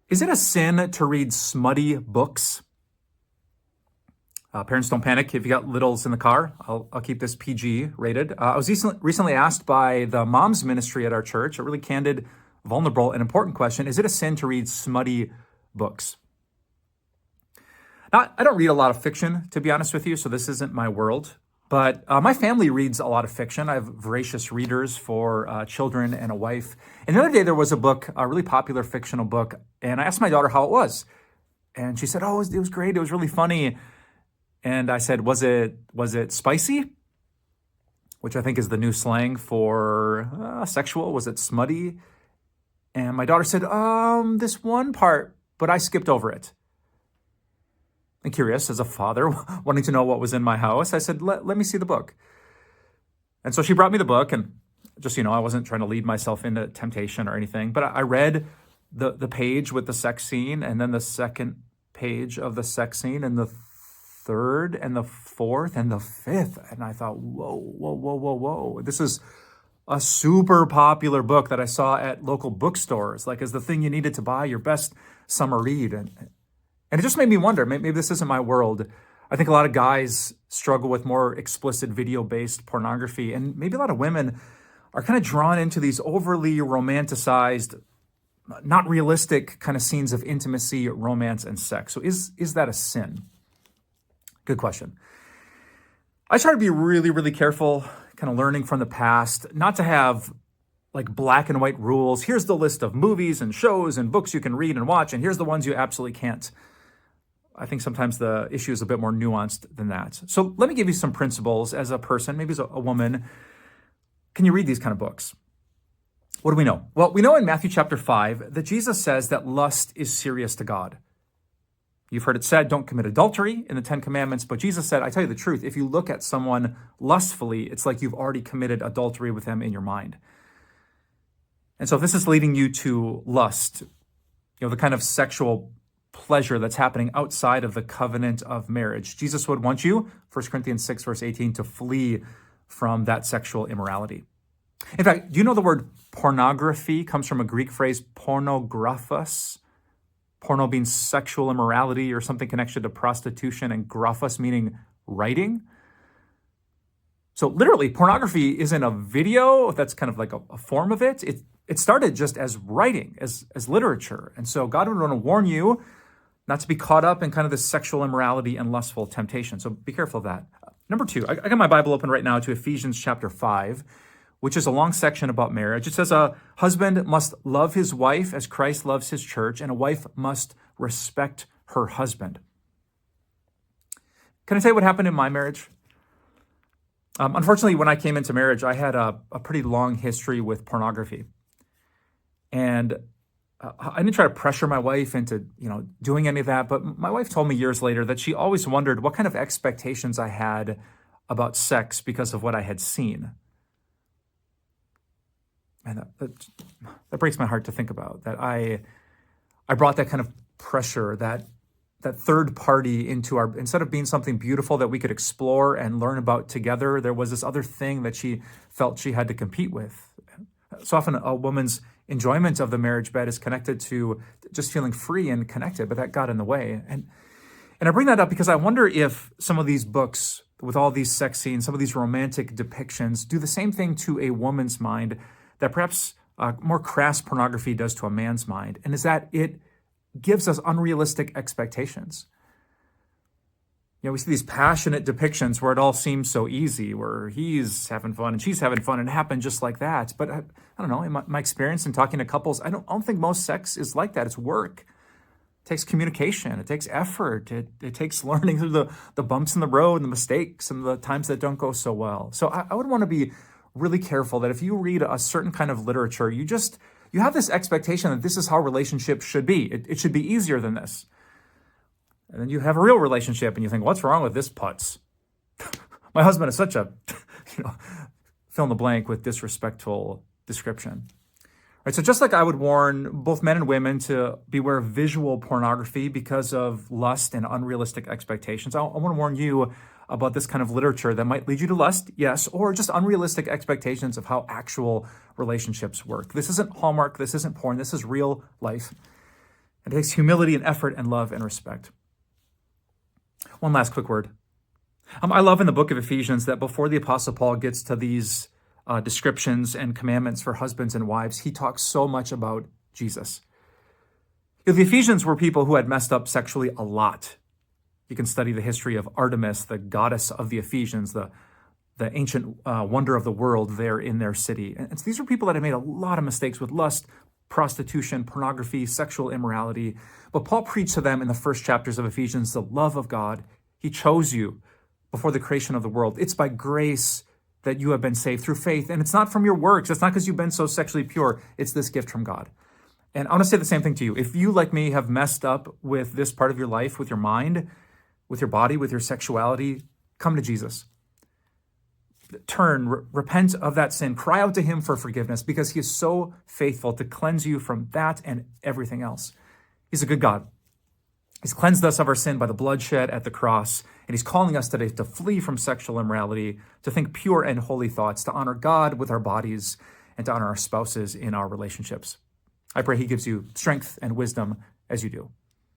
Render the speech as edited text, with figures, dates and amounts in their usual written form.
Is it a sin to read smutty books? Parents, don't panic if you got littles in the car. I'll keep this PG rated. I was recently asked by the moms ministry at our church a really candid, vulnerable, and important question. Is it a sin to read smutty books? Now, I don't read a lot of fiction, to be honest with you, so this isn't my world. But my family reads a lot of fiction. I have voracious readers for children and a wife. And the other day there was a book, a really popular fictional book, and I asked my daughter how it was. And she said, oh, it was great. It was really funny. And I said, was it spicy? Which I think is the new slang for sexual. Was it smutty? And my daughter said, this one part, but I skipped over it. And curious, as a father, wanting to know what was in my house, I said, let me see the book. And so she brought me the book, and just, I wasn't trying to lead myself into temptation or anything, but I read the page with the sex scene, and then the second page of the sex scene, and the third, and the fourth, and the fifth. And I thought, whoa. This is a super popular book that I saw at local bookstores, like as the thing you needed to buy your best summer read. And it just made me wonder, maybe this isn't my world. I think a lot of guys struggle with more explicit video-based pornography, and maybe a lot of women are kind of drawn into these overly romanticized, not realistic kind of scenes of intimacy, romance, and sex. So is that a sin? Good question. I try to be really, really careful, kind of learning from the past, not to have like black and white rules. Here's the list of movies and shows and books you can read and watch, and here's the ones you absolutely can't. I think sometimes the issue is a bit more nuanced than that. So let me give you some principles as a person, maybe as a woman. Can you read these kind of books? What do we know? Well, we know in Matthew chapter 5 that Jesus says that lust is serious to God. You've heard it said, don't commit adultery in the 10 Commandments, but Jesus said, I tell you the truth, if you look at someone lustfully, it's like you've already committed adultery with them in your mind. And so if this is leading you to lust, the kind of sexual pleasure that's happening outside of the covenant of marriage, Jesus would want you, 1 Corinthians 6, verse 18, to flee from that sexual immorality. In fact, do you know the word pornography comes from a Greek phrase, pornographos? Porno being sexual immorality or something connected to prostitution, and graphos meaning writing. So literally, pornography isn't a video. That's kind of like a form of it. It started just as writing, as literature. And so God would want to warn you not to be caught up in kind of this sexual immorality and lustful temptation. So be careful of that. Number two, I got my Bible open right now to Ephesians chapter 5, which is a long section about marriage. It says a husband must love his wife as Christ loves his church, and a wife must respect her husband. Can I tell you what happened in my marriage? Unfortunately, when I came into marriage, I had a pretty long history with pornography. And I didn't try to pressure my wife into, doing any of that, but my wife told me years later that she always wondered what kind of expectations I had about sex because of what I had seen. And that breaks my heart to think about, that I brought that kind of pressure, that third party into our, instead of being something beautiful that we could explore and learn about together, there was this other thing that she felt she had to compete with. So often a woman's enjoyment of the marriage bed is connected to just feeling free and connected, but that got in the way. And I bring that up because I wonder if some of these books with all these sex scenes, some of these romantic depictions do the same thing to a woman's mind that perhaps more crass pornography does to a man's mind, and is that it gives us unrealistic expectations. We see these passionate depictions where it all seems so easy, where he's having fun and she's having fun, and it happened just like that. But I don't know, in my experience in talking to couples, I don't think most sex is like that. It's work. It takes communication. It takes effort. It takes learning through the bumps in the road and the mistakes and the times that don't go so well. So I would want to be really careful that if you read a certain kind of literature, you have this expectation that this is how relationships should be. It should be easier than this. And then you have a real relationship and you think, what's wrong with this putz? My husband is such a, fill in the blank with disrespectful description. Right, so just like I would warn both men and women to beware of visual pornography because of lust and unrealistic expectations, I want to warn you about this kind of literature that might lead you to lust, yes, or just unrealistic expectations of how actual relationships work. This isn't Hallmark, this isn't porn, this is real life. It takes humility and effort and love and respect. One last quick word. I love in the book of Ephesians that before the Apostle Paul gets to these descriptions and commandments for husbands and wives, he talks so much about Jesus. The Ephesians were people who had messed up sexually a lot. You can study the history of Artemis, the goddess of the Ephesians, the ancient wonder of the world there in their city. And so these were people that had made a lot of mistakes with lust, prostitution, pornography, sexual immorality. But Paul preached to them in the first chapters of Ephesians the love of God. He chose you before the creation of the world. It's by grace that you have been saved through faith. And it's not from your works. It's not because you've been so sexually pure. It's this gift from God. And I want to say the same thing to you. If you, like me, have messed up with this part of your life, with your mind, with your body, with your sexuality, come to Jesus. Turn, repent of that sin, cry out to him for forgiveness because he is so faithful to cleanse you from that and everything else. He's a good God. He's cleansed us of our sin by the bloodshed at the cross, and he's calling us today to flee from sexual immorality, to think pure and holy thoughts, to honor God with our bodies, and to honor our spouses in our relationships. I pray he gives you strength and wisdom as you do.